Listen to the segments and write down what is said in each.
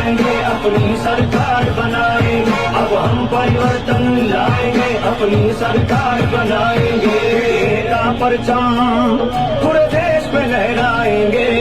लाएंगे, अपनी सरकार बनाएंगे। अब हम परिवर्तन लाएंगे, अपनी सरकार बनाएंगे। का परचम पूरे देश पे लहराएंगे।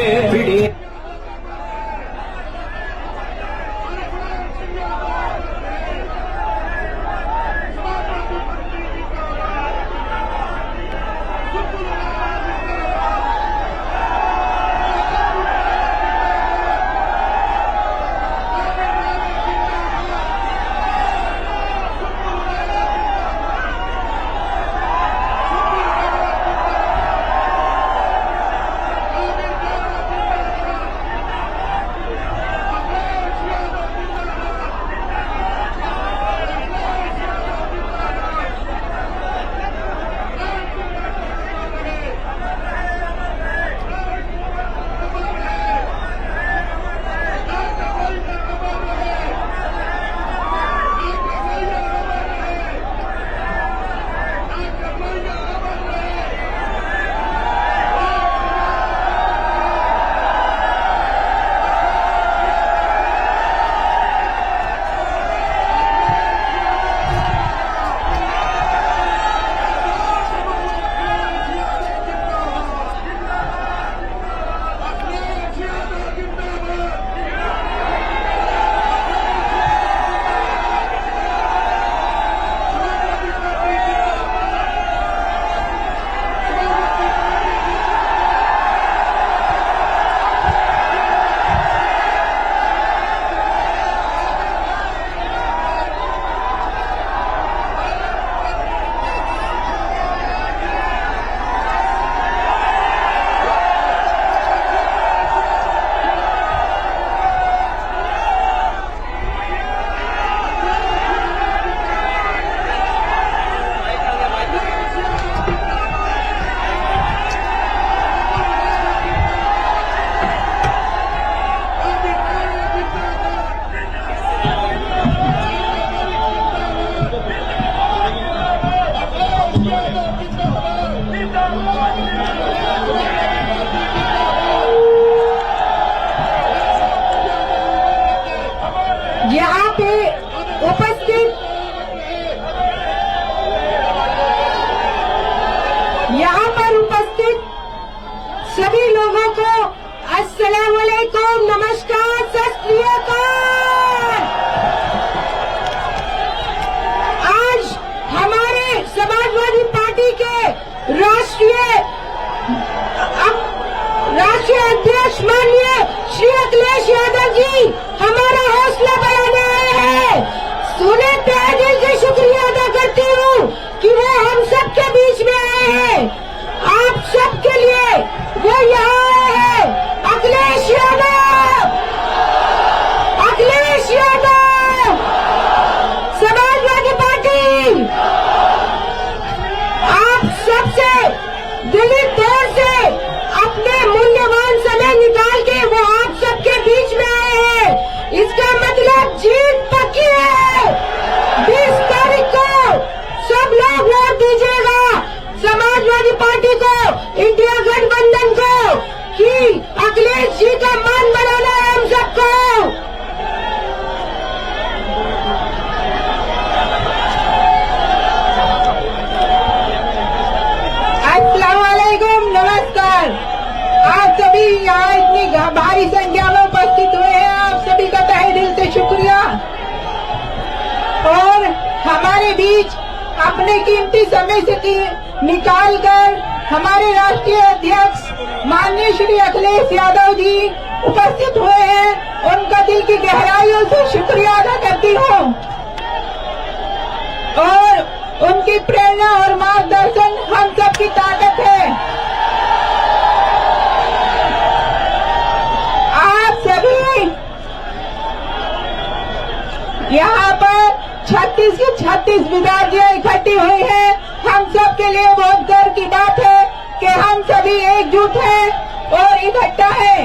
यहाँ पे उपस्थित सभी लोगों को अस्सलाम वालेकुम, नमस्कार, सत श्री अकाल। आज हमारे समाजवादी पार्टी के राष्ट्रीय अध्यक्ष माननीय श्री अखिलेश यादव जी हमारा हौसला बढ़ाने आए हैं। सुने तहे दिल से शुक्रिया अदा करती हूँ कि वो हम सबके बीच में आए हैं। आप सबके लिए वो यहाँ आए हैं। अखिलेश यादव, अखिलेश यादव, समाजवादी पार्टी आप सबसे दिली तौर से अपने मूल्यवान समय निकाल के वो आप सबके बीच में आए हैं। इसका मतलब जीत पक्की है। 20 तारीख को सब लोग वोट दीजिएगा समाजवादी पार्टी को, इंडिया गठबंधन को, कि अखिलेश जी का मान बनाना है हम सबको। नमस्कार। आप सभी यहाँ इतनी भारी संख्या में उपस्थित हुए हैं, आप सभी का तहे दिल से शुक्रिया। और हमारे बीच अपने कीमती समय से निकालकर हमारे राष्ट्रीय अध्यक्ष माननीय श्री अखिलेश यादव जी उपस्थित हुए हैं। उनका दिल की गहराइयों से शुक्रिया अदा करती हूँ और उनकी प्रेरणा और मार्गदर्शन हम सबकी ताकत है। आप सभी यहाँ पर 36 की 36 विद्यार्थियां इकट्ठी हुई हैं। हम सब के लिए बहुत गर्व की बात है कि हम सभी एकजुट हैं और इकट्ठा हैं।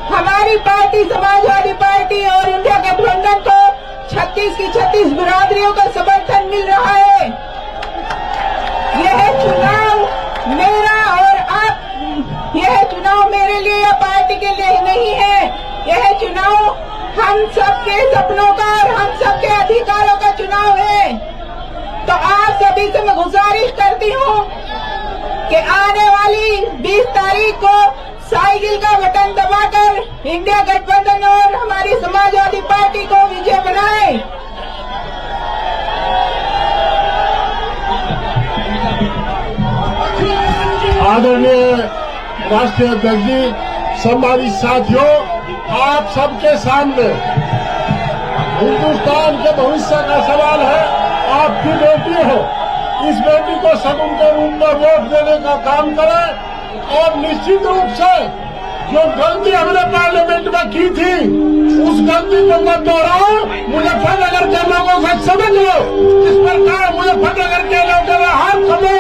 हमारी पार्टी समाजवादी पार्टी और इंडिया गठबंधन को 36 की 36 बिरादरियों का समर्थन मिल रहा है। यह चुनाव मेरा और आप, यह चुनाव मेरे लिए या पार्टी के लिए नहीं है। यह चुनाव हम सबके सपनों का और हम सबके अधिकारों का चुनाव है। तो आप सभी से मैं गुजारिश करती हूँ कि आने वाली 20 तारीख को साइकिल का बटन दबाकर इंडिया गठबंधन और हमारी समाजवादी पार्टी को विजय बनाएं। आदरणीय राष्ट्रीय अध्यक्ष जी, सम्मानित साथियों, आप सबके सामने हिंदुस्तान के भविष्य का सवाल है। आपकी बेटी हो, इस बेटी को सगुन के रूप में वोट देने का काम करें और निश्चित रूप से जो गलती हमने पार्लियामेंट में की थी उस गलती को मत दोहराओ। मुजफ्फरनगर के लोगों से समझ लो, जिस प्रकार मुजफ्फरनगर के लोग हाथ खबरेंगे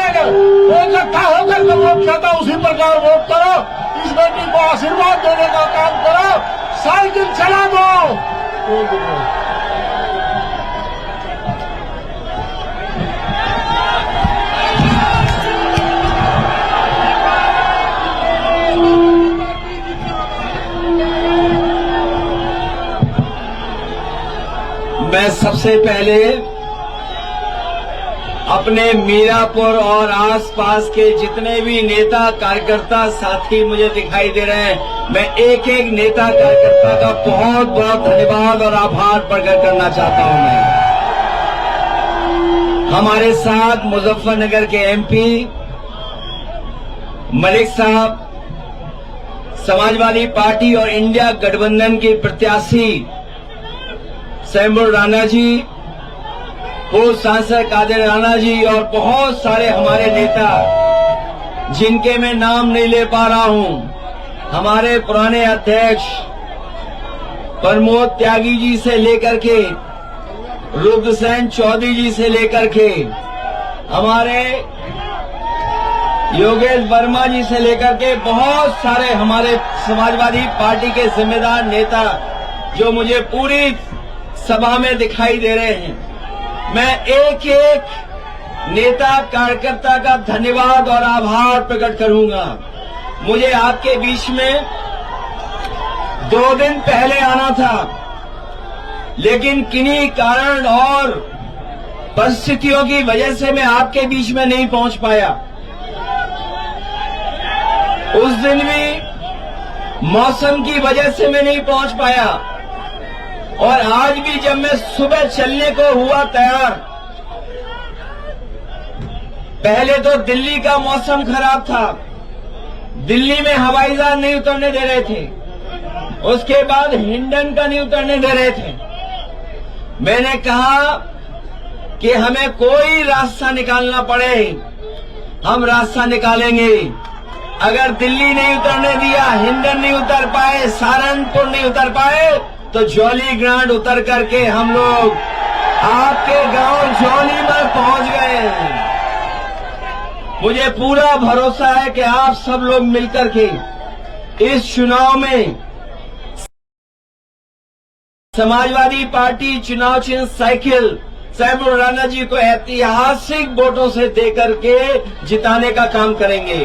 इकट्ठा होकर के वोट खाता, उसी प्रकार वोट करो। इस बेटी को आशीर्वाद देने का काम करो, साइकिल चला दो। मैं सबसे पहले अपने मीरापुर और आसपास के जितने भी नेता कार्यकर्ता साथी मुझे दिखाई दे रहे हैं, मैं एक एक नेता कार्यकर्ता का बहुत बहुत धन्यवाद और आभार प्रकट करना चाहता हूं। मैं हमारे साथ मुजफ्फरनगर के एमपी मलिक साहब, समाजवादी पार्टी और इंडिया गठबंधन की प्रत्याशी सैमुल राणा जी, पूर्व सांसद कादिर राणा जी और बहुत सारे हमारे नेता जिनके मैं नाम नहीं ले पा रहा हूं, हमारे पुराने अध्यक्ष प्रमोद त्यागी जी से लेकर के रुद्रसेन चौधरी जी से लेकर के हमारे योगेश वर्मा जी से लेकर के बहुत सारे हमारे समाजवादी पार्टी के जिम्मेदार नेता जो मुझे पूरी सभा में दिखाई दे रहे हैं। मैं एक एक नेता कार्यकर्ता का धन्यवाद और आभार प्रकट करूंगा। मुझे आपके बीच में 2 दिन पहले आना था, लेकिन किन्हीं कारण और परिस्थितियों की वजह से मैं आपके बीच में नहीं पहुंच पाया। उस दिन भी मौसम की वजह से मैं नहीं पहुंच पाया और आज भी जब मैं सुबह चलने को हुआ तैयार, पहले तो दिल्ली का मौसम खराब था, दिल्ली में हवाई जहाज नहीं उतरने दे रहे थे, उसके बाद हिंडन का नहीं उतरने दे रहे थे। मैंने कहा कि हमें कोई रास्ता निकालना पड़े, हम रास्ता निकालेंगे। अगर दिल्ली नहीं उतरने दिया, हिंडन नहीं उतर पाए, सहारनपुर नहीं उतर पाए, तो जौली ग्रांड उतर करके हम लोग आपके गांव जौली में पहुंच गए। मुझे पूरा भरोसा है कि आप सब लोग मिलकर के इस चुनाव में समाजवादी पार्टी चुनाव चिन्ह साइकिल सैमुल राणा जी को ऐतिहासिक वोटों से देकर के जिताने का काम करेंगे।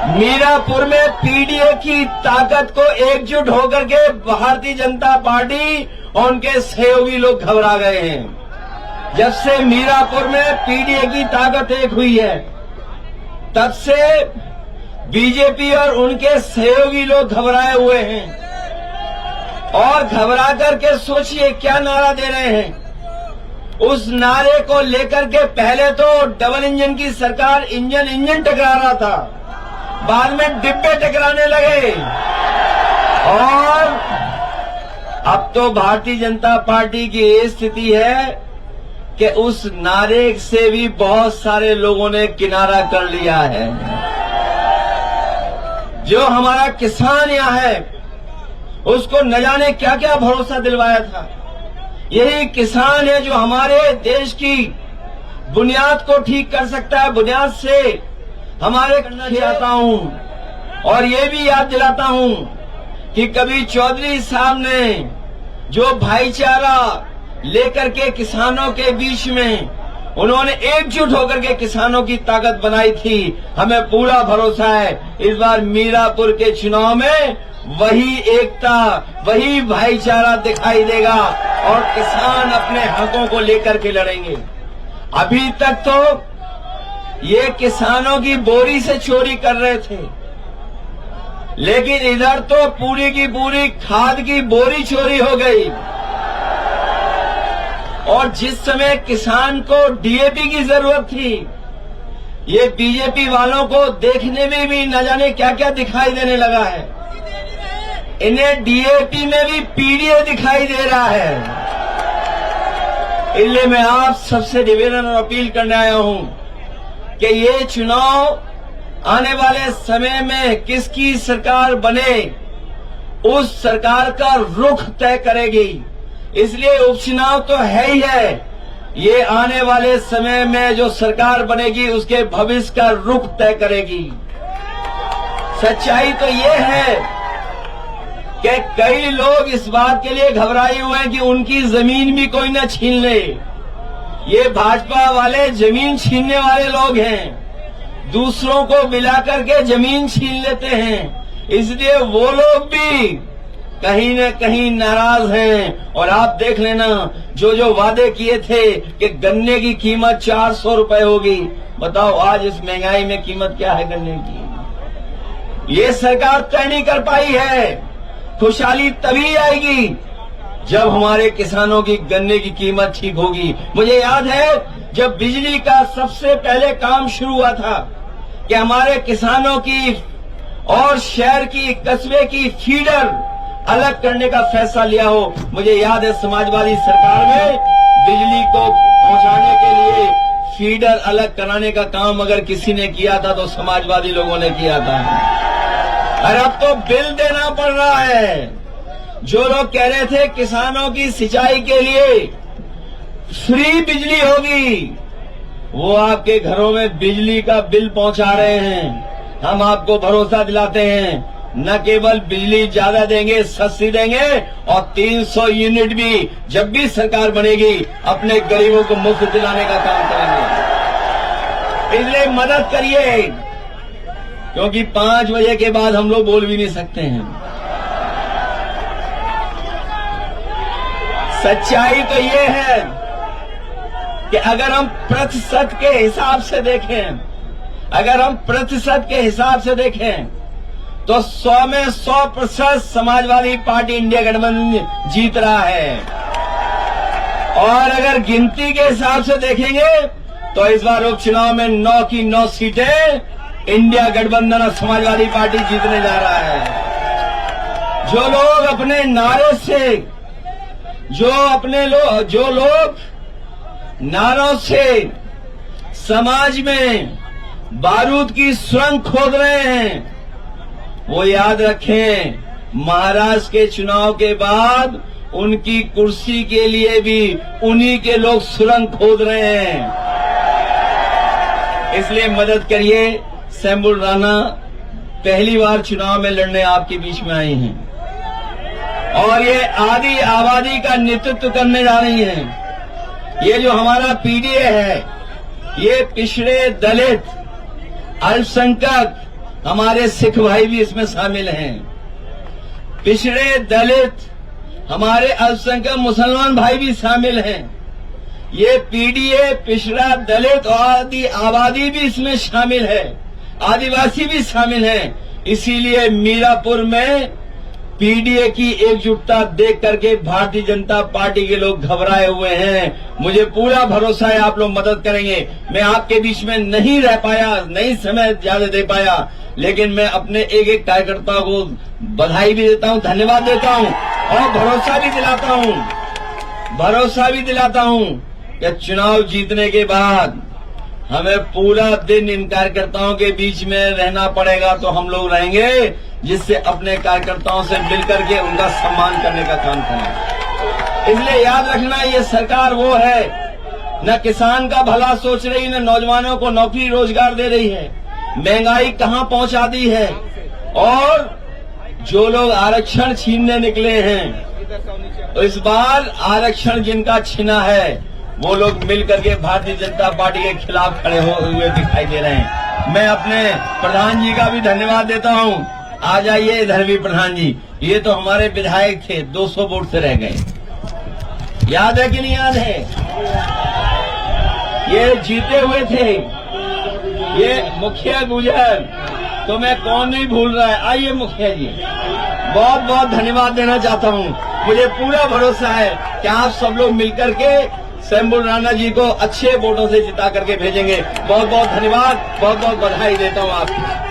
मीरापुर में पीडीए की ताकत को एकजुट होकर के भारतीय जनता पार्टी और उनके सहयोगी लोग घबरा गए हैं। जब से मीरापुर में पीडीए की ताकत एक हुई है, तब से बीजेपी और उनके सहयोगी लोग घबराए हुए हैं। और घबरा करके सोचिए क्या नारा दे रहे हैं। उस नारे को लेकर के पहले तो डबल इंजन की सरकार इंजन टकरा रहा था, बाद में डिब्बे टकराने लगे और अब तो भारतीय जनता पार्टी की ये स्थिति है कि उस नारे से भी बहुत सारे लोगों ने किनारा कर लिया है। जो हमारा किसान यहाँ है उसको न जाने क्या क्या भरोसा दिलवाया था। यही किसान है जो हमारे देश की बुनियाद को ठीक कर सकता है। बुनियाद से हमारे करना चाहता हूं और ये भी याद दिलाता हूं कि कभी चौधरी साहब ने जो भाईचारा लेकर के किसानों के बीच में उन्होंने एकजुट होकर के किसानों की ताकत बनाई थी, हमें पूरा भरोसा है इस बार मीरापुर के चुनाव में वही एकता, वही भाईचारा दिखाई देगा और किसान अपने हकों को लेकर के लड़ेंगे। अभी तक तो ये किसानों की बोरी से चोरी कर रहे थे, लेकिन इधर तो पूरी की पूरी खाद की बोरी चोरी हो गई। और जिस समय किसान को डीएपी की जरूरत थी, ये बीजेपी वालों को देखने में भी न जाने क्या क्या दिखाई देने लगा है। इन्हें डीएपी में भी पीडीए दिखाई दे रहा है। इसलिए मैं आप सबसे निवेदन और अपील करने आया हूं कि ये चुनाव आने वाले समय में किसकी सरकार बने, उस सरकार का रुख तय करेगी। इसलिए उपचुनाव तो है ही है, ये आने वाले समय में जो सरकार बनेगी उसके भविष्य का रुख तय करेगी। सच्चाई तो ये है कि कई लोग इस बात के लिए घबराए हुए हैं कि उनकी जमीन भी कोई न छीन ले। ये भाजपा वाले जमीन छीनने वाले लोग हैं, दूसरों को मिलाकर के जमीन छीन लेते हैं। इसलिए वो लोग भी कहीं न कहीं नाराज हैं। और आप देख लेना, जो वादे किए थे कि गन्ने की कीमत 400 रुपए होगी, बताओ आज इस महंगाई में कीमत क्या है गन्ने की। ये सरकार तय नहीं कर पाई है। खुशहाली तभी आएगी जब हमारे किसानों की गन्ने की कीमत ठीक होगी। मुझे याद है जब बिजली का सबसे पहले काम शुरू हुआ था कि हमारे किसानों की और शहर की, कस्बे की फीडर अलग करने का फैसला लिया हो। मुझे याद है समाजवादी सरकार में बिजली को पहुंचाने के लिए फीडर अलग कराने का काम अगर किसी ने किया था तो समाजवादी लोगों ने किया था। और अब तो बिल देना पड़ रहा है। जो लोग कह रहे थे किसानों की सिंचाई के लिए फ्री बिजली होगी, वो आपके घरों में बिजली का बिल पहुंचा रहे हैं। हम आपको भरोसा दिलाते हैं, न केवल बिजली ज्यादा देंगे, सस्ती देंगे, और 300 यूनिट भी जब भी सरकार बनेगी अपने गरीबों को मुफ्त दिलाने का काम करेंगे। इसलिए मदद करिए, क्योंकि 5 बजे के बाद हम लोग बोल भी नहीं सकते हैं। सच्चाई तो ये है कि अगर हम प्रतिशत के हिसाब से देखें, तो 100 में 100% समाजवादी पार्टी इंडिया गठबंधन जीत रहा है। और अगर गिनती के हिसाब से देखेंगे तो इस बार उपचुनाव में 9 की 9 सीटें इंडिया गठबंधन और समाजवादी पार्टी जीतने जा रहा है। जो लोग अपने नारे से, जो लोग नारों से समाज में बारूद की सुरंग खोद रहे हैं, वो याद रखें महाराष्ट्र के चुनाव के बाद उनकी कुर्सी के लिए भी उन्हीं के लोग सुरंग खोद रहे हैं। इसलिए मदद करिए। शंभू राणा पहली बार चुनाव में लड़ने आपके बीच में आई हैं और ये आदि आबादी का नेतृत्व करने जा रही हैं। ये जो हमारा पीडीए है, ये पिछड़े, दलित, अल्पसंख्यक, हमारे सिख भाई भी इसमें शामिल हैं। पिछड़े, दलित, हमारे अल्पसंख्यक मुसलमान भाई भी शामिल हैं। ये पीडीए पिछड़ा, दलित और आदि आबादी भी इसमें शामिल है, आदिवासी भी शामिल हैं। इसीलिए मीरापुर में पीडीए की एकजुटता देख करके भारतीय जनता पार्टी के लोग घबराए हुए हैं। मुझे पूरा भरोसा है आप लोग मदद करेंगे। मैं आपके बीच में नहीं रह पाया, नहीं समय ज्यादा दे पाया, लेकिन मैं अपने एक एक कार्यकर्ता को बधाई भी देता हूं, धन्यवाद देता हूं और भरोसा भी दिलाता हूं कि चुनाव जीतने के बाद हमें पूरा दिन इन कार्यकर्ताओं के बीच में रहना पड़ेगा तो हम लोग रहेंगे, जिससे अपने कार्यकर्ताओं से मिलकर के उनका सम्मान करने का काम करें। इसलिए याद रखना, ये सरकार वो है न किसान का भला सोच रही, न नौजवानों को नौकरी रोजगार दे रही है। महंगाई कहां पहुंचा दी है। और जो लोग आरक्षण छीनने निकले हैं, तो इस बार आरक्षण जिनका छीना है वो लोग मिलकर के भारतीय जनता पार्टी के खिलाफ खड़े हुए दिखाई दे रहे हैं। मैं अपने प्रधान जी का भी धन्यवाद देता हूं। आ जाइए इधर भी प्रधान जी, ये तो हमारे विधायक थे, 200 वोट से रह गए। याद है कि नहीं याद है? ये जीते हुए थे, ये मुखिया गुजर, तो मैं कौन नहीं भूल रहा है। आइए मुखिया जी, बहुत बहुत धन्यवाद देना चाहता हूँ। मुझे पूरा भरोसा है कि आप सब लोग मिलकर के शंभू राणा जी को अच्छे वोटों से जिता करके भेजेंगे। बहुत बहुत धन्यवाद, बहुत बहुत बधाई देता हूँ आपकी।